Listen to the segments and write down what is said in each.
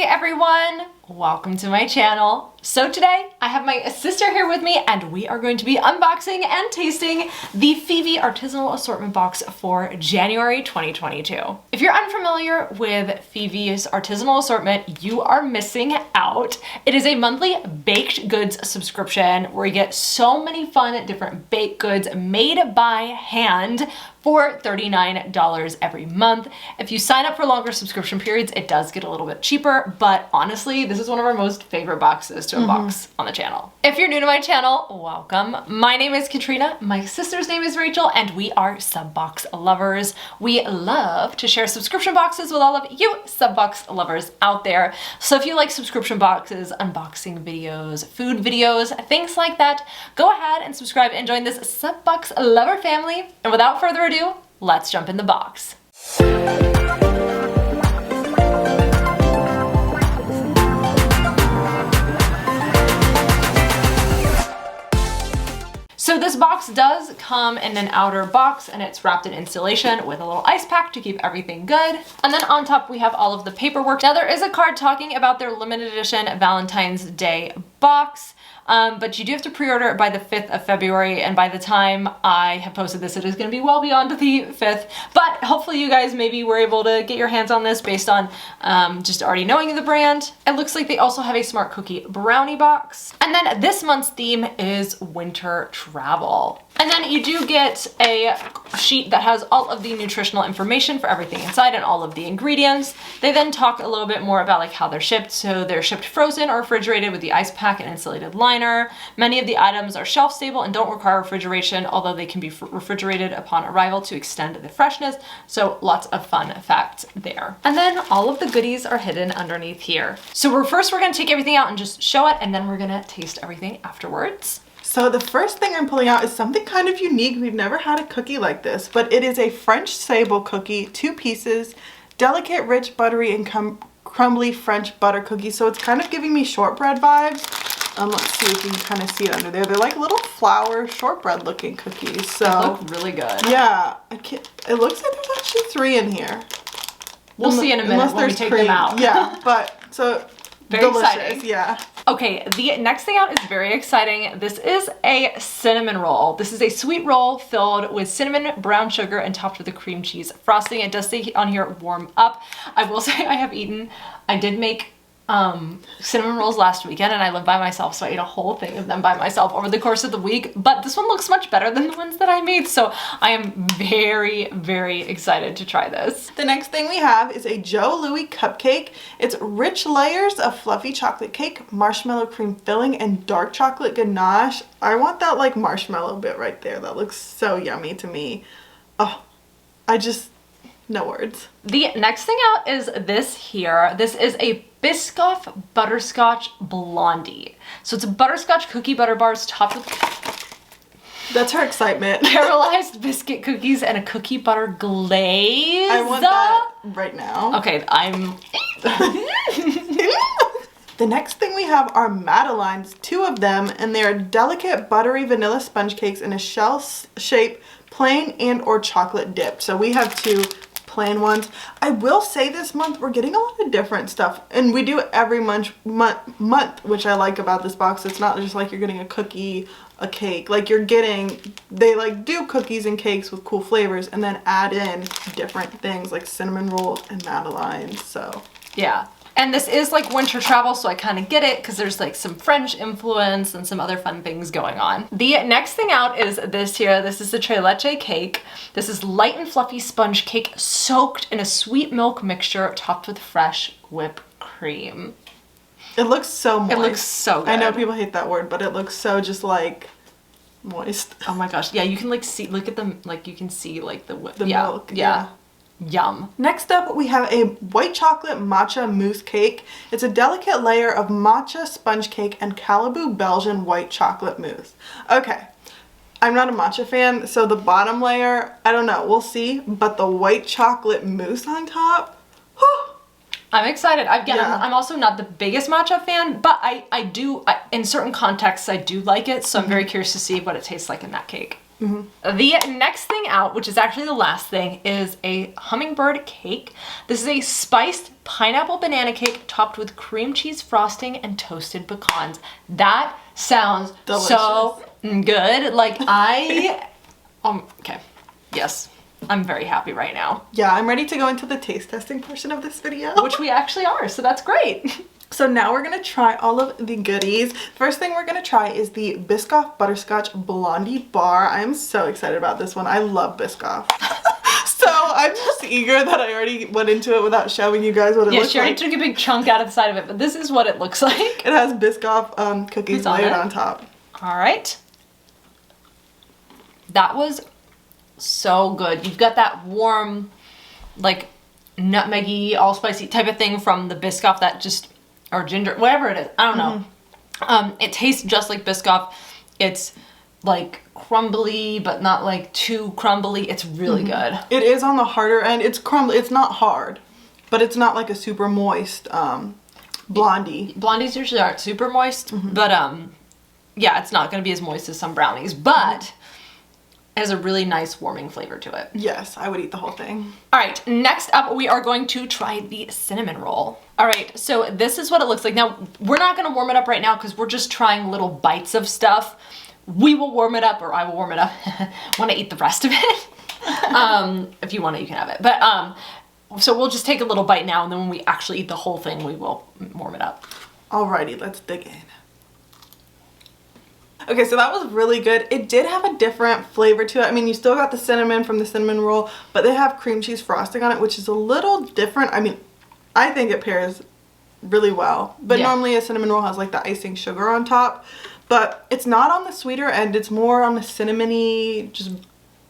everyone, welcome to my channel. So today I have my sister here with me and we are going to be unboxing and tasting the Phivi Artisanal Assortment box for January 2022. If you're unfamiliar with Phivi's Artisanal Assortment, you are missing out. It is a monthly baked goods subscription where you get so many fun different baked goods made by hand for $39 every month. If you sign up for longer subscription periods, it does get a little bit cheaper, but honestly, this is one of our most favorite boxes to unbox on the channel. If you're new to my channel, welcome. My name is Katrina, my sister's name is Rachel, and we are SubBox lovers. We love to share subscription boxes with all of you SubBox lovers out there. So if you like subscription boxes, unboxing videos, food videos, things like that, go ahead and subscribe and join this SubBox lover family. And without further ado, let's jump in the box. So this box does come in an outer box and it's wrapped in insulation with a little ice pack to keep everything good. And then on top we have all of the paperwork. Now there is a card talking about their limited edition Valentine's Day box. But you do have to pre-order it by the 5th of February, and by the time I have posted this, it is going to be well beyond the 5th. But hopefully you guys maybe were able to get your hands on this based on just already knowing the brand. It looks like they also have a Smart Cookie Brownie box. And then this month's theme is winter travel. And then you do get a sheet that has all of the nutritional information for everything inside and all of the ingredients. They then talk a little bit more about like how they're shipped. So they're shipped frozen or refrigerated with the ice pack and insulated liner. Many of the items are shelf stable and don't require refrigeration, although they can be refrigerated upon arrival to extend the freshness. So lots of fun facts there. And then all of the goodies are hidden underneath here. So we're gonna take everything out and just show it, and then we're gonna taste everything afterwards. So the first thing I'm pulling out is something kind of unique. We've never had a cookie like this, but it is a French Sable cookie, 2 pieces, delicate, rich, buttery, and crumbly French butter cookie. So it's kind of giving me shortbread vibes. Let's see if you can kind of see it under there. They're like little flour shortbread looking cookies. So they look really good. Yeah, it looks like there's actually 3 in here. We'll see in a minute when we take them out. Yeah, but so very delicious, exciting. yeah. Okay, the next thing out is very exciting. This is a cinnamon roll. This is a sweet roll filled with cinnamon, brown sugar, and topped with a cream cheese frosting. It does say on here, warm up. I will say I did make cinnamon rolls last weekend and I live by myself, so I ate a whole thing of them by myself over the course of the week, but this one looks much better than the ones that I made, so I am very, very excited to try this. The next thing we have is a Louis Cupcake. It's rich layers of fluffy chocolate cake, marshmallow cream filling, and dark chocolate ganache. I want that like marshmallow bit right there. That looks so yummy to me. Oh, no words. The next thing out is this here. This is a Biscoff Butterscotch Blondie. So it's a butterscotch cookie butter bars topped with... That's her excitement. Caramelized biscuit cookies and a cookie butter glaze. I want that right now. Okay, The next thing we have are Madelines, 2 of them, and they're delicate buttery vanilla sponge cakes in a shell-shaped plain and or chocolate dipped. So we have 2 plain ones. I will say this month we're getting a lot of different stuff, and we do it every month, which I like about this box. It's not just like you're getting a cookie, a cake. Like they like do cookies and cakes with cool flavors and then add in different things like cinnamon rolls and Madelines. So yeah. And this is like winter travel, so I kind of get it because there's like some French influence and some other fun things going on. The next thing out is this here. This is the Trey leche cake. This is light and fluffy sponge cake soaked in a sweet milk mixture topped with fresh whipped cream. It looks so moist. It looks so good. I know people hate that word, but it looks so just like moist. Oh my gosh. Yeah, you can like see, look at them, like you can see like the milk. Yeah. Yum. Next up, we have a white chocolate matcha mousse cake. It's a delicate layer of matcha sponge cake and Calibou Belgian white chocolate mousse. Okay, I'm not a matcha fan, so the bottom layer, I don't know, we'll see, but the white chocolate mousse on top, whew. I'm excited. I'm also not the biggest matcha fan, but I do, in certain contexts, I do like it, so I'm very curious to see what it tastes like in that cake. The next thing out, which is actually the last thing, is a Hummingbird Cake. This is a spiced pineapple banana cake topped with cream cheese frosting and toasted pecans. That sounds delicious. So good. Like okay. Yes. I'm very happy right now. Yeah, I'm ready to go into the taste testing portion of this video. Which we actually are, so that's great. So now we're gonna try all of the goodies. First thing we're gonna try is the Biscoff Butterscotch Blondie Bar. I'm so excited about this one. I love Biscoff. So I'm just eager that I already went into it without showing you guys what it looks like. Yeah, she already took a big chunk out of the side of it, but this is what it looks like. It has Biscoff cookies layered on top. All right. That was so good. You've got that warm, like nutmeggy, all spicy type of thing from the Biscoff that just, or ginger, whatever it is. I don't know. It tastes just like Biscoff. It's like crumbly, but not like too crumbly. It's really good. It is on the harder end. It's crumbly. It's not hard, but it's not like a super moist Blondie. Blondies usually aren't super moist, but yeah, it's not going to be as moist as some brownies, but it has a really nice warming flavor to it. Yes, I would eat the whole thing. All right, next up we are going to try the cinnamon roll. All right, so this is what it looks like. Now, we're not gonna warm it up right now because we're just trying little bites of stuff. We will warm it up, or I will warm it up when I eat the rest of it. If you want it, you can have it. But so we'll just take a little bite now, and then when we actually eat the whole thing, we will warm it up. Alrighty, let's dig in. Okay, so that was really good. It did have a different flavor to it. I mean, you still got the cinnamon from the cinnamon roll, but they have cream cheese frosting on it, which is a little different. I mean, I think it pairs really well. But normally a cinnamon roll has like the icing sugar on top. But it's not on the sweeter end. It's more on the cinnamony, just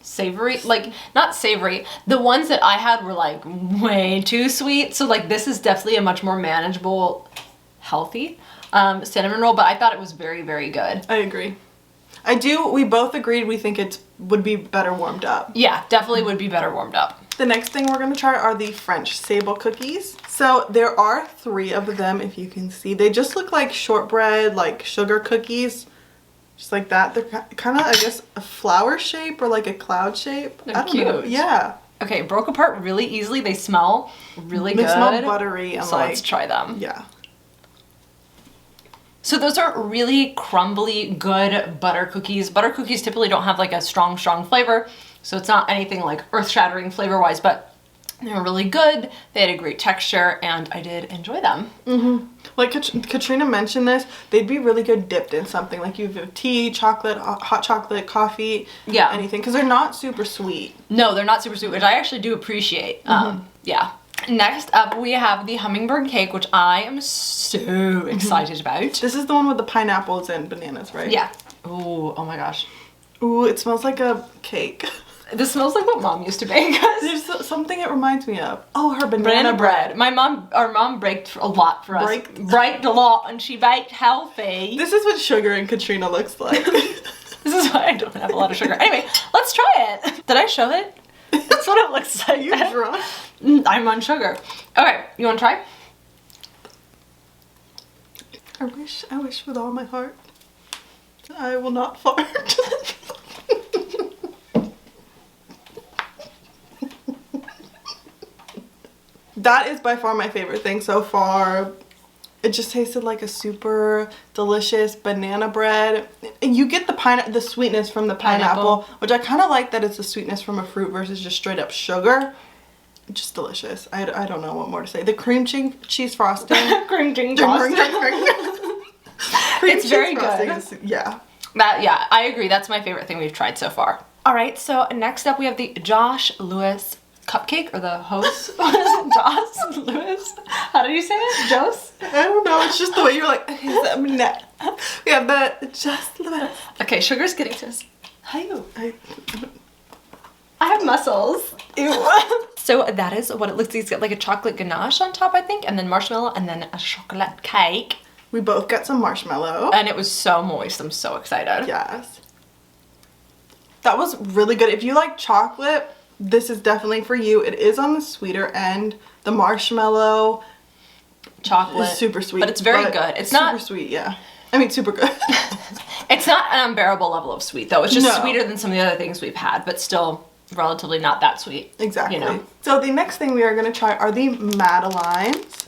savory, like not savory. The ones that I had were like way too sweet. So like this is definitely a much more manageable, healthy cinnamon roll, but I thought it was very, very good. I agree. We both agreed we think it would be better warmed up. Yeah, definitely would be better warmed up. The next thing we're gonna try are the French Sable cookies. So there are 3 of them, if you can see. They just look like shortbread, like sugar cookies, just like that. They're kind of, I guess, a flower shape or like a cloud shape. They're cute. Yeah. Okay, broke apart really easily. They smell really good. They smell buttery. And so let's try them. Yeah. So those are really crumbly, good butter cookies. Butter cookies typically don't have like a strong flavor, so it's not anything like earth-shattering flavor-wise, but they were really good. They had a great texture, and I did enjoy them. Like Katrina mentioned this, they'd be really good dipped in something. Like you have tea, chocolate, hot chocolate, coffee, anything, because they're not super sweet. No, they're not super sweet, which I actually do appreciate. Yeah. Next up, we have the Hummingbird Cake, which I am so excited about. This is the one with the pineapples and bananas, right? Yeah. Ooh, oh my gosh. Ooh, it smells like a cake. This smells like what Mom used to bake us. There's something it reminds me of. Oh, her banana bread. Our mom baked a lot for us. Baked a lot, and she baked healthy. This is what sugar and Katrina looks like. This is why I don't have a lot of sugar. Anyway, let's try it. Did I show it? That's what it looks like. You're drunk. I'm on sugar. Okay, you want to try? I wish with all my heart. I will not fart. That is by far my favorite thing so far. It just tasted like a super delicious banana bread. And you get the sweetness from the pineapple, which I kind of like that it's the sweetness from a fruit versus just straight up sugar. Just delicious. I don't know what more to say. The cream cheese frosting. Cream cheese frosting. It's very good. Yeah. Yeah, I agree. That's my favorite thing we've tried so far. All right, so next up we have the Louis Cupcake, or the host. What is it? Joss? Louis? How did you say it? Joss? I don't know. It's just the way you're like, we have the Just Louis. Okay, sugar's getting to us. How you? I have muscles. Ew. So that is what it looks like. It's got like a chocolate ganache on top, I think, and then marshmallow, and then a chocolate cake. We both got some marshmallow. And it was so moist. I'm so excited. Yes. That was really good. If you like chocolate, this is definitely for you. It is on the sweeter end. The marshmallow chocolate is super sweet. But it's very good. It's super not sweet, yeah. I mean, super good. It's not an unbearable level of sweet though. It's just No. sweeter than some of the other things we've had, but still relatively not that sweet. Exactly. You know? So the next thing we are going to try are the Madelines.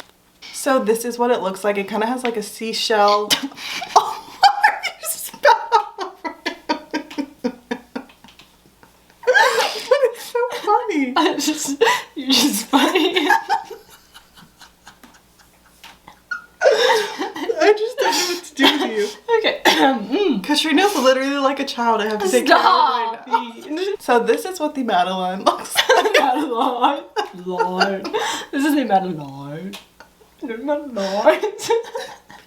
So this is what it looks like. It kind of has like a seashell. Oh, it's so funny. You're just funny. I just don't know what to do with you. Okay. Katrina's literally like a child. I have to take care of her right now. So this is what the Madeline looks like. Madeline. This is a Madeline. Madeline.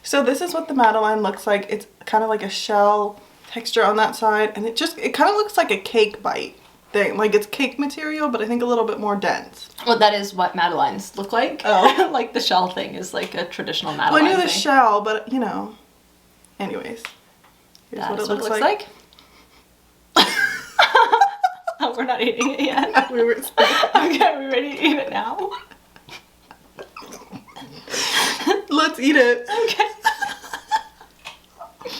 So this is what the Madeline looks like. It's kind of like a shell texture on that side, and it kind of looks like a cake bite thing. Like it's cake material, but I think a little bit more dense. Well, that is what Madelines look like. Oh. Like the shell thing is like a traditional Madeline Well, I knew the thing. shell, but you know. Anyways, here's That what is it looks like. Oh, we're not eating it yet. We were Okay, are we ready to eat it now? Let's eat it. Okay.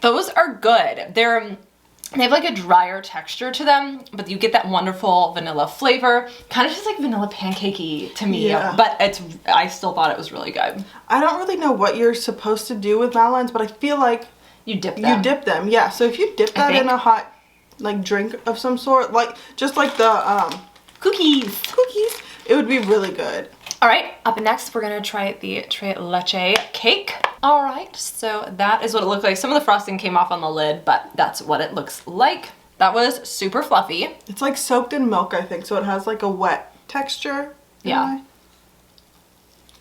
Those are good. They have like a drier texture to them, but you get that wonderful vanilla flavor. Kind of just like vanilla pancakey to me, Yeah. but I still thought it was really good. I don't really know what you're supposed to do with Madelines, but I feel like You dip them. you dip them. Yeah, so if you dip that in a hot like drink of some sort, like just like the Cookies. cookies, it would be really good. All right, up next, we're gonna try the Trey leche cake. All right, so that is what it looked like. Some of the frosting came off on the lid, but that's what it looks like. That was super fluffy. It's like soaked in milk, I think, so it has like a wet texture. Yeah.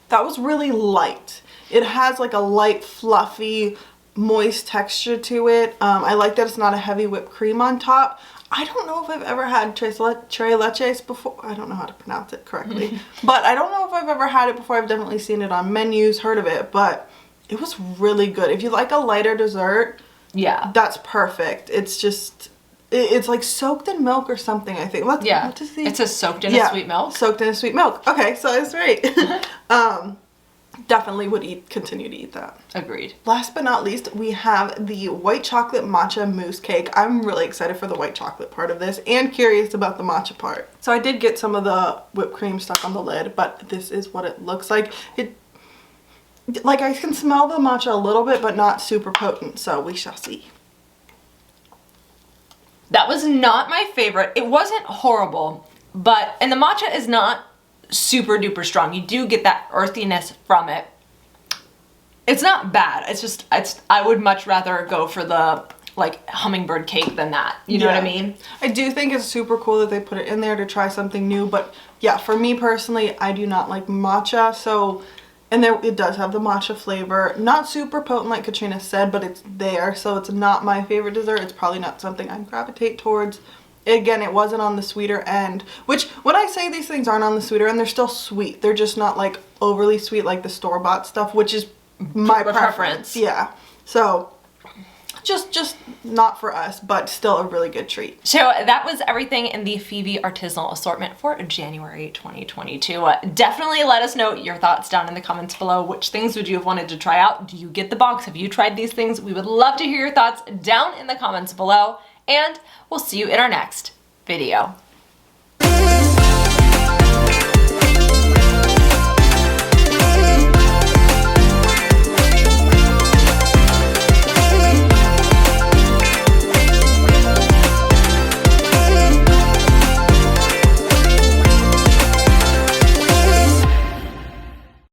That was really light. It has like a light, fluffy, moist texture to it. I like that it's not a heavy whipped cream on top. I don't know if I've ever had Tres leches before. I don't know how to pronounce it correctly. But I don't know if I've ever had it before. I've definitely seen it on menus, heard of it, but it was really good. If you like a lighter dessert, Yeah. that's perfect. It's just, it's like soaked in milk or something, I think. What does the... It says soaked in a sweet milk. Soaked in a sweet milk. Okay, so it's right. Definitely would continue to eat that. Agreed. Last but not least, we have the white chocolate matcha mousse cake. I'm really excited for the white chocolate part of this and curious about the matcha part. So I did get some of the whipped cream stuck on the lid, but this is what it looks like. Like I can smell the matcha a little bit, but not super potent, so we shall see. That was not my favorite. It wasn't horrible, and the matcha is not super duper strong. You do get that earthiness from it. It's not bad. I would much rather go for the like hummingbird cake than that. You know what I mean? I do think it's super cool that they put it in there to try something new, but yeah, for me personally, I do not like matcha, so, and it does have the matcha flavor. Not super potent like Katrina said, but it's there, so it's not my favorite dessert. It's probably not something I gravitate towards. Again, it wasn't on the sweeter end, which when I say these things aren't on the sweeter end, they're still sweet. They're just not like overly sweet like the store-bought stuff, which is my preference. Yeah. So just not for us, but still a really good treat. So that was everything in the Phivi Artisanal assortment for January 2022. Definitely let us know your thoughts down in the comments below. Which things would you have wanted to try out? Do you get the box? Have you tried these things? We would love to hear your thoughts down in the comments below. And we'll see you in our next video.